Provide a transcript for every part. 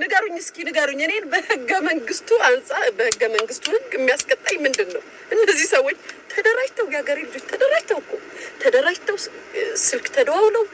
ንገሩኝ እስኪ ንገሩኝ። እኔን በህገ መንግስቱ አንጻር በህገ መንግስቱ ህግ የሚያስቀጣኝ ምንድነው? እነዚህ ሰዎች ተደራጅተው የሀገሬ ልጆች ተደራጅተው ስልክ ተደዋውለው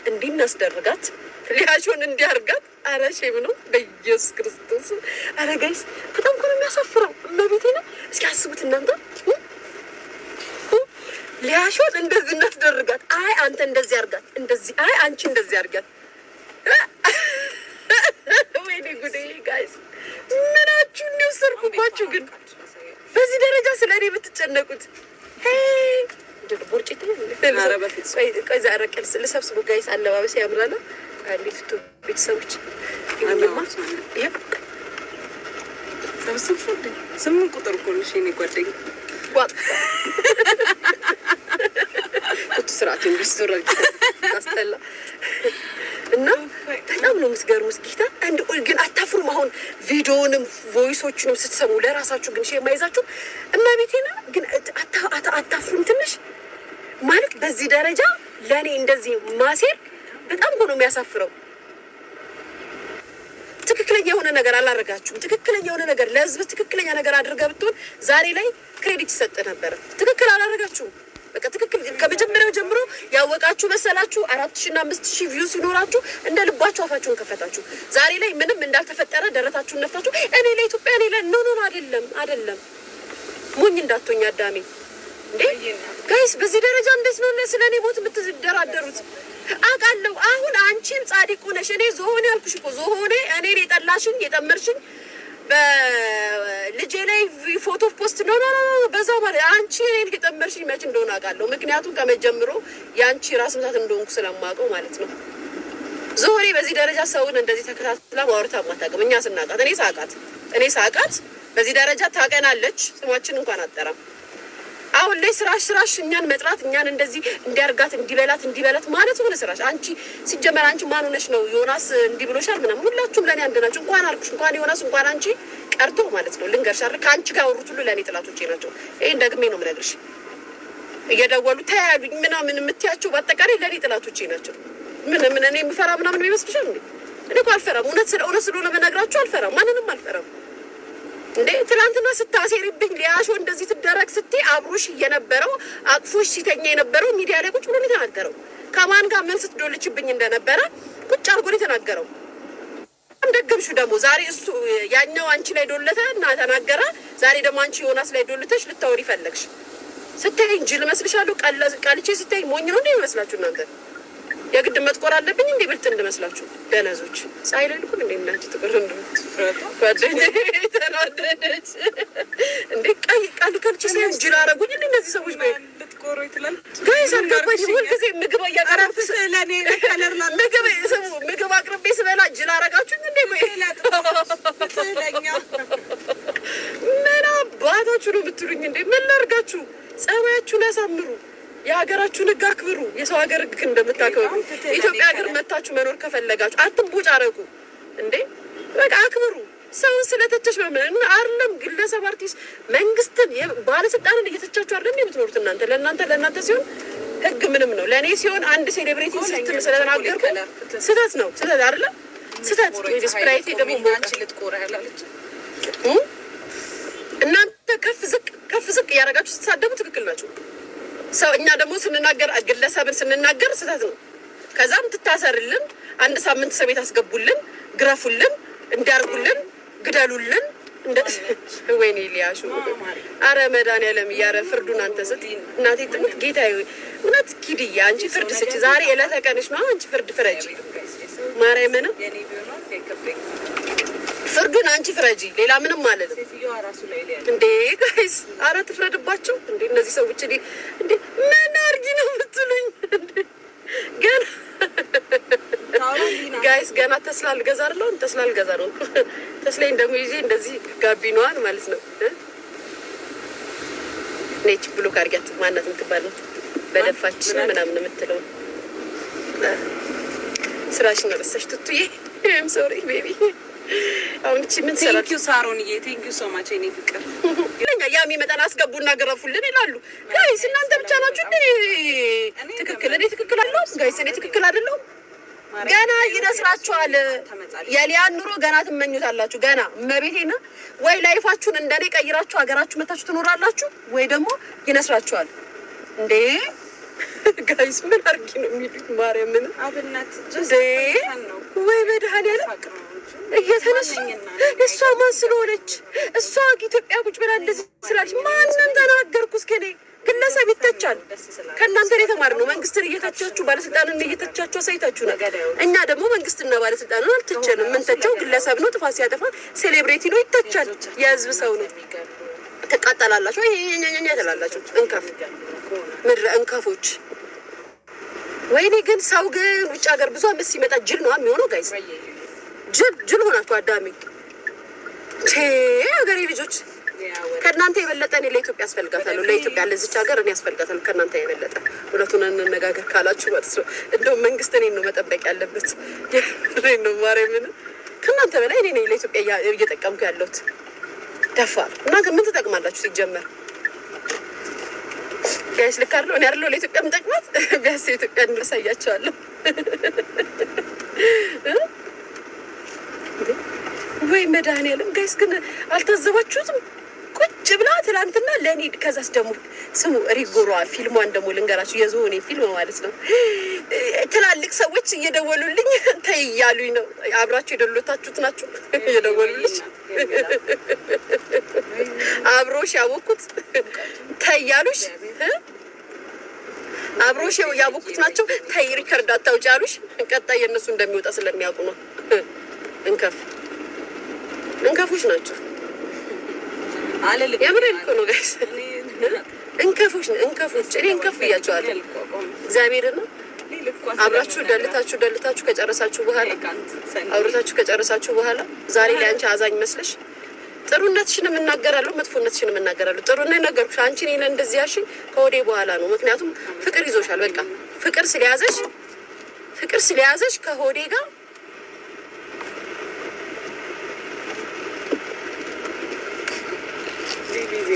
እንዲህ እናስደርጋት ሊያሾን እንዲያርጋት። አረ ሼም ነው በኢየሱስ ክርስቶስ። አረ ጋይስ በጣም እኮ ነው የሚያሳፍረው። እመቤቴ ነው። እስኪ አስቡት እናንተ ሊያሾን እንደዚህ እናስደርጋት። አይ አንተ እንደዚህ አርጋት፣ እንደዚህ አይ አንቺ እንደዚህ አርጋት። ወይኔ ጉዴ ጋይስ ምናችሁ ነው ሰርኩባችሁ? ግን በዚህ ደረጃ ስለኔ ብትጨነቁት ቦርጭ ቆይ ዛሬ ቀልስ ልሰብስቡ ጋይስ። አለባበስ ያምራል። አሊፍቱ ቤተሰቦች ይሄንማ ሰብስቡ ስምን ቁጥር እኮ ነው። እሺ እኔ ጓደኛ ዋጥ ቁጥ ስርዓት እንዲስራ ታስተላ እና በጣም ነው የምትገርሙት ጌታ። አንድ ግን አታፍሩም? አሁን ቪዲዮንም ቮይሶቹንም ስትሰሙ ለራሳችሁ ግን የማይዛችሁ እመቤቴና ግን አታፍሩም? ትንሽ ማለት በዚህ ደረጃ ለእኔ እንደዚህ ማሴር በጣም ነው የሚያሳፍረው። ትክክለኛ የሆነ ነገር አላረጋችሁም። ትክክለኛ የሆነ ነገር ለህዝብ ትክክለኛ ነገር አድርገህ ብትሆን ዛሬ ላይ ክሬዲት ይሰጥ ነበረ። ትክክል አላረጋችሁም። በቃ ትክክል ከመጀመሪያው ጀምሮ ያወቃችሁ መሰላችሁ። 4000 እና 5000 ቪው ሲኖራችሁ እንደ ልባችሁ አፋችሁን ከፈታችሁ። ዛሬ ላይ ምንም እንዳልተፈጠረ ደረታችሁን ነፍታችሁ እኔ ለኢትዮጵያ እኔ ኖ አይደለም። ሞኝ እንዳትሆኝ አዳሜ እንዴ ጋይስ። በዚህ ደረጃ እንዴት ነው ስለኔ ሞት የምትደራደሩት? አውቃለሁ አሁን አንቺን ጻድቁ ነሽ። እኔ ዞሆኔ አልኩሽ እኮ ዞሆኔ እኔን የጠላሽኝ የጠመርሽኝ በልጄ ላይ ፎቶ ፖስት ነው በዛው ማለት አንቺ እኔን የጠመርሽኝ መች እንደሆነ አውቃለሁ። ምክንያቱም ከመጀመሩ የአንቺ ራስ ምታት እንደሆንኩ ስለማውቀው ማለት ነው። ዞሆኔ በዚህ ደረጃ ሰውን እንደዚህ ተከታትላ ማውራታ ማታውቅም። እኛ ስናውቃት እኔ ሳውቃት በዚህ ደረጃ ታቀናለች። ስማችን እንኳን አጠራም። አሁን ላይ ስራሽ እኛን መጥራት እኛን እንደዚህ እንዲያርጋት እንዲበላት ማለት ሆነ ስራሽ። አንቺ ሲጀመር አንቺ ማን ሆነሽ ነው ዮናስ እንዲህ ብሎሻል ምናምን? ሁላችሁም ለኔ አንድ ናችሁ። እንኳን አልኩሽ እንኳን ዮናስ እንኳን አንቺ ቀርቶ ማለት ነው። ልንገርሽ አይደል ከአንቺ ጋር ወሩት ሁሉ ለኔ ጥላቶቼ ናቸው። ይሄን ደግሜ ነው የምነግርሽ። እየደወሉ ተያዩኝ ምናምን የምትያቸው በአጠቃላይ ለኔ ጥላቶቼ ናቸው። ምን እኔ የምፈራ ምናምን ይመስልሻል እንዴ? እኔ እኮ አልፈራም። እውነት ስለሆነ በነግራችሁ አልፈራም። ማንንም አልፈራም። እንዴ ትላንትና ስታሴሪብኝ ሊያሾ እንደዚህ ትደረግ ስትይ አብሮሽ የነበረው አቅፎሽ ሲተኛ የነበረው ሚዲያ ላይ ቁጭ ብሎ ነው የተናገረው። ከማን ጋር ምን ስትዶልችብኝ እንደነበረ ቁጭ አድርጎ ነው የተናገረው። እንደገምሹ ደግሞ ዛሬ እሱ ያኛው አንቺ ላይ ዶለተ እና ተናገረ። ዛሬ ደግሞ አንቺ ዮናስ ላይ ዶልተሽ ልታወሪ ፈለግሽ። ስትይኝ ጅል መስልሻለሁ? ቃልቼ ስትይኝ ሞኝ ነው እንዴ ይመስላችሁ እናንተ? የግድ መጥቆር አለብኝ እንዴ ብልጥ እንደመስላችሁ ደነዞች? ፀሐይ ላይ ልኩን እንዴ እናንተ ትቆር እንደምትፈራታ ጓደኛዬ ተናደደች እንዴ? ቃል ከልቼ ሳይሆን ጅል አደረጉኝ እንዴ እነዚህ ሰዎች? ልትቆሩ ይትላል ጋይስ አልገባኝ። ሁልጊዜ ምግብ እያቀረብኩ ስለኔ ከለርላ ምግብ አቅርቤ ስበላ ጅል አደረጋችሁኝ እንዴ? ምን አባታችሁ ነው የምትሉኝ እንዴ? ምን ላድርጋችሁ? ጸባያችሁን ያሳምሩ። የሀገራችሁን ሕግ አክብሩ። የሰው ሀገር ሕግ እንደምታከብሩ ኢትዮጵያ ሀገር መታችሁ መኖር ከፈለጋችሁ አትንቦጫረቁ እንዴ! በቃ አክብሩ። ሰውን ስለተቸሽ በምን አይደለም ግለሰብ አርቲስት መንግስትን ባለስልጣንን እየተቻችሁ አይደለም የምትኖሩት እናንተ። ለእናንተ ሲሆን ሕግ ምንም ነው። ለእኔ ሲሆን አንድ ሴሌብሬቲ ስትል ስለተናገርኩ ስህተት ነው። ስህተት አይደለም ስህተት። ስፕራይቴ ደግሞ ሞንቺ ልትቆራ ያላለች እናንተ ከፍ ዝቅ እያደረጋችሁ ስትሳደቡ ትክክል ናችሁ። ሰው እኛ ደግሞ ስንናገር ግለሰብን ስንናገር ስህተት ነው። ከዛም ትታሰርልን፣ አንድ ሳምንት ሰው ቤት አስገቡልን፣ ግረፉልን፣ እንዲያርጉልን፣ ግደሉልን። ወይኔ ሊያሹ አረ መድኃኒዓለም እያረ ፍርዱን አንተ ስጥ እናቴ ትምህርት ጌታ እውነት ኪድያ አንቺ ፍርድ ስጭ። ዛሬ ዕለተ ቀንሽ ነው። አንቺ ፍርድ ፍረጂ። ማርያምን ፍርዱን አንቺ ፍረጂ። ሌላ ምንም ማለት ነው እንዴ ጋይስ? አረ ትፍረድባቸው እንዴ እነዚህ ሰዎች እንዴ ምን አርጊ ነው የምትሉኝ? ገና ጋይስ ገና ተስላ ልገዛ አይደለም። ተስላ ልገዛ ነው። ተስላኝ ደግሞ ይዤ እንደዚህ ጋቢናዋን ማለት ነው ነጭ ብሎክ አድርጊያት ማናት የምትባለው በደፋች ምናምን የምትለው ስራሽ ነው በሰሽ ትቱዬ I'm sorry baby አሁን እቺ ምን ሰራ ቴንክ ዩ ሳሮንዬ ቴንክ ዩ ሶ ማች እኔ ፍቅር ያ የሚመጣን አስገቡና ገረፉልን ይላሉ ጋይስ። እናንተ ብቻ ናችሁ እንዴ ትክክል? እኔ ትክክል አለው ጋይስ? እኔ ትክክል አይደለሁም? ገና ይነስራችኋል። የሊያን ኑሮ ገና ትመኙታላችሁ። ገና መቤቴና ወይ ላይፋችሁን እንደኔ ቀይራችሁ ሀገራችሁ መታችሁ ትኖራላችሁ፣ ወይ ደግሞ ይነስራችኋል። እንዴ ጋይስ ምን አርጊ ነው የሚሉት? ማርያምን አብነት ወይ መድኃኒዓለም እየተነሱ እሷ ማን ስለሆነች እሷ ኢትዮጵያ ቁጭ ብላ እንደዚህ ስላለች ማንን ተናገርኩ? እስከ እኔ ግለሰብ ይተቻል። ከእናንተ ነው የተማርነው። መንግስትን እየተቻችሁ ባለስልጣንን እየተቻችሁ አሳይታችሁ ነው። እኛ ደግሞ መንግስትና ባለስልጣንን አልተቸንም። የምንተቸው ግለሰብ ነው። ጥፋት ሲያጠፋ ሴሌብሬቲ ነው፣ ይተቻል። የህዝብ ሰው ነው። ትቃጠላላችሁ፣ ይሄ ትላላችሁ። እንከፍ ምድረ እንከፎች። ወይኔ ግን ሰው ግን ውጭ ሀገር ብዙ አመት ሲመጣ ጅል ነው የሚሆነው። ጋይስ ጅል ሆናችሁ አዳሚ ሀገሬ ልጆች ከእናንተ የበለጠ እኔ ለኢትዮጵያ ያስፈልጋታለሁ። ለኢትዮጵያ ለዚች ሀገር እኔ ያስፈልጋታለሁ ከእናንተ የበለጠ። እውነቱን እንነጋገር ካላችሁ ማለት ነው። እንደውም መንግስት እኔን ነው መጠበቅ ያለበት። እኔን ነው ማርያምን። ከእናንተ በላይ እኔ ነኝ ለኢትዮጵያ እየጠቀምኩ ያለሁት። ደፋር እናንተ ምን ትጠቅማላችሁ ሲጀመር? ጋይስ ልክ አይደለሁ? እኔ አይደለሁ ለኢትዮጵያ የምጠቅማት? ቢያንስ የኢትዮጵያ እንረሳያቸዋለሁ። ወይ መድኃኒዓለም ጋይስ ግን አልታዘባችሁትም? ቁጭ ብላ ትላንትና ለእኔ ከዛስ ደግሞ ስሙ ሪጎሯ ፊልሟን ደግሞ ልንገራችሁ፣ የዝሆኔ ፊልም ማለት ነው። ትላልቅ ሰዎች እየደወሉልኝ ተይ እያሉኝ ነው። አብራችሁ የደሎታችሁት ናችሁ እየደወሉልኝ አብሮሽ ያወኩት ተይ እያሉሽ አብሮሽ ያወኩት ናቸው። ተይ ሪከርድ አታውጪ አሉሽ። ቀጣይ የእነሱ እንደሚወጣ ስለሚያውቁ ነው። እንከፎች ናቸው። የምሬን እኮ ነው ጋይስ። እንከፎች እኔ እንከፍ ብያቸዋለሁ። እግዚአብሔርን ነው። አብራችሁ ደልታችሁ ከጨረሳችሁ በኋላ አውርታችሁ ከጨረሳችሁ በኋላ ዛሬ ላይ አንቺ አዛኝ መስለሽ ጥሩነትሽንም እናገራለሁ፣ መጥፎነትሽንም እናገራለሁ። ጥሩነት ነገርኩሽ። አንቺ እኔ እንደዚህ ያልሽኝ ከወዴ በኋላ ነው። ምክንያቱም ፍቅር ይዞሻል። በቃ ፍቅር ስለያዘሽ ከሆዴ ጋር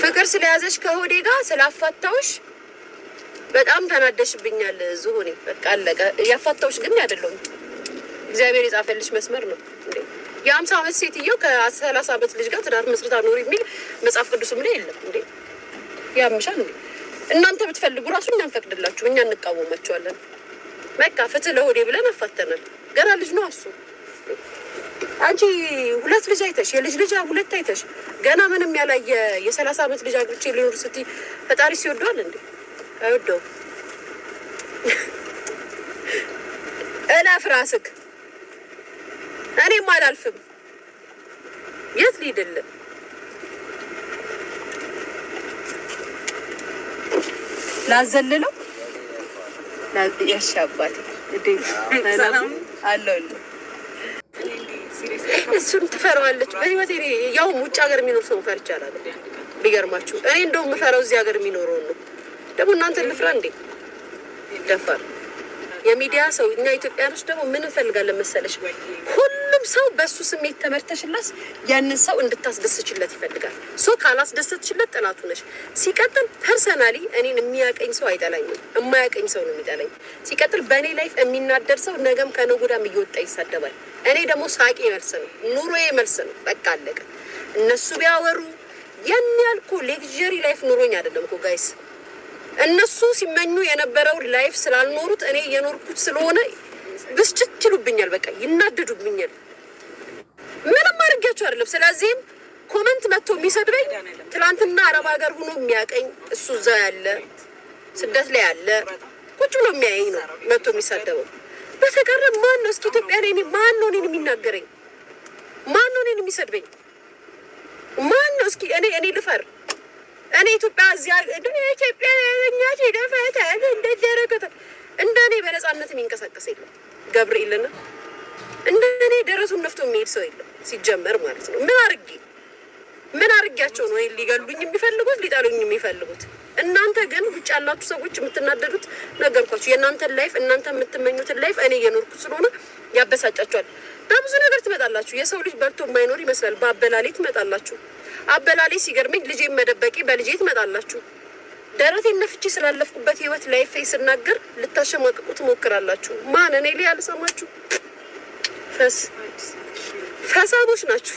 ፍቅር ስለያዘሽ ከሆዴ ጋር ስላፋታውሽ በጣም ተናደሽብኛል ዝሆኔ። በቃ አለቀ። ያፋታውሽ ግን አይደለም እግዚአብሔር የጻፈልሽ መስመር ነው እንዴ። የ50 ዓመት ሴትየው ከ30 ዓመት ልጅ ጋር ትዳር መስርታ ኖር የሚል መጽሐፍ ቅዱስም ላይ የለም እንዴ። ያምሻል እንዴ? እናንተ ብትፈልጉ ራሱ እኛ እንፈቅድላችሁ፣ እኛ እንቃወማችኋለን። በቃ ፍትህ ለሆዴ ብለን አፋተናል። ገና ልጅ ነው እሱ። አንቺ 2 ልጅ አይተሽ የልጅ 2 አይተሽ ገና ምንም ያላየ የ30 ዓመት ልጅ አግብቼ ሊኖር ስትይ ፈጣሪ ሲወደዋል እንዴ? አይወደውም። እለፍ ራስክ። እኔም አላልፍም። የት ሊድልህ? ላዘልለው ያሻባቴ ሰላም አለውልህ። እሱን ትፈራዋለች። በህይወቴ ያውም ውጭ ሀገር የሚኖር ሰው ፈርቻ አላውቅም። ቢገርማችሁ እኔ እንደውም የምፈራው እዚህ ሀገር የሚኖረውን ነው። ደግሞ እናንተ ልፍራ እንዴ? ደፋር የሚዲያ ሰው። እኛ ኢትዮጵያኖች ደግሞ ምን እንፈልጋለን መሰለሽ? ሁሉም ሰው በእሱ ስሜት ተመርተሽላስ ያንን ሰው እንድታስደስችለት ይፈልጋል። ሶ ካላስደሰትችለት ጠላቱ ነሽ። ሲቀጥል ፐርሰናሊ እኔን የሚያቀኝ ሰው አይጠላኝም፣ የማያቀኝ ሰው ነው የሚጠላኝ። ሲቀጥል በእኔ ላይፍ የሚናደር ሰው ነገም ከነጎዳም እየወጣ ይሳደባል። እኔ ደግሞ ሳቄ መልስ ነው፣ ኑሮዬ መልስ ነው። በቃ አለቀ። እነሱ ቢያወሩ ያን ያልኩ ሌክዠሪ ላይፍ ኑሮኝ አይደለም እኮ ጋይስ። እነሱ ሲመኙ የነበረውን ላይፍ ስላልኖሩት እኔ የኖርኩት ስለሆነ ብስጭት ይሉብኛል፣ በቃ ይናደዱብኛል። ምንም አድርጊያቸው አይደለም። ስለዚህም ኮመንት መጥቶ የሚሰድበኝ ትላንትና አረብ ሀገር ሆኖ የሚያቀኝ እሱ እዛ ያለ ስደት ላይ ያለ ቁጭ ብሎ የሚያየኝ ነው መጥቶ የሚሳደበው። በተቀረ ማን ነው እስኪ ኢትዮጵያ ላይ ማን ነው እኔን የሚናገረኝ? ማን ነው እኔን የሚሰድበኝ? ማን ነው እስኪ? እኔ ልፈር? እኔ ኢትዮጵያ እዚያ ኢትዮጵያ ያኛች ደፈታ እንደደረከተ እንደኔ በነፃነት የሚንቀሳቀስ የለም። ገብርኤልና እንደኔ ደረሱን ነፍቶ የሚሄድ ሰው የለም ሲጀመር ማለት ነው። ምን አርጊያቸው ነው ሊገሉኝ የሚፈልጉት ሊጣሉኝ የሚፈልጉት? እናንተ ግን ውጭ ያላችሁ ሰዎች የምትናደዱት ነገርኳችሁ። የእናንተን ላይፍ እናንተ የምትመኙትን ላይፍ እኔ እየኖርኩት ስለሆነ ያበሳጫችኋል። በብዙ ነገር ትመጣላችሁ። የሰው ልጅ በልቶ የማይኖር ይመስላል። በአበላሌ ትመጣላችሁ። አበላሌ ሲገርመኝ ልጄን መደበቂ በልጄ ትመጣላችሁ። ደረቴን ነፍቼ ስላለፍኩበት ህይወት ላይፍ ስናገር ልታሸማቅቁ ትሞክራላችሁ። ማን እኔ ላይ አልሰማችሁ? ፈሳቦች ናችሁ።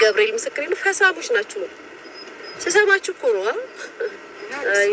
ገብርኤል ምስክሬ ነው። ፈሳቦች ናችሁ። ስሰማችሁ እኮ ነው። አይ